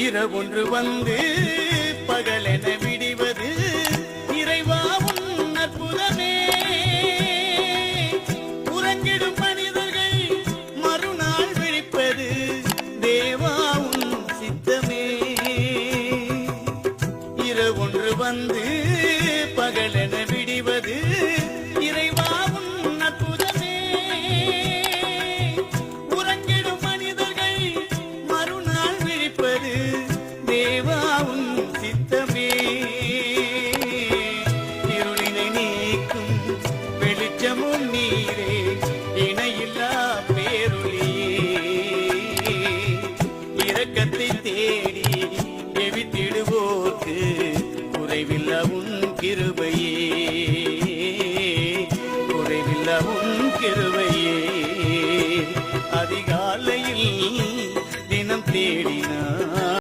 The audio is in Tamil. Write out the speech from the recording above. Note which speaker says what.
Speaker 1: இரவொன்று வந்து பகலென விடிவது இறைவாவும் அற்புதமே. உறங்கிடும் மனிதர்கள் மறுநாள் விழிப்பது தேவாவும் சித்தமே. இரவொன்று வந்து பகலென விடிவது இறைவாவும் அற்புதமே. உறங்கிடும் மனிதர்கள் மறுநாள் விழிப்பது தேவாவும் சித்தமே. இருளினை நீக்கும் வெளிச்சமும் நீரே, இணையில்லா பேரொளியே. இரக்கத்தை தேடி எவித்திடுவோர்க்கு குறைவில்லா உன் கிருபையே, குறைவில்லா உன் கிருபை.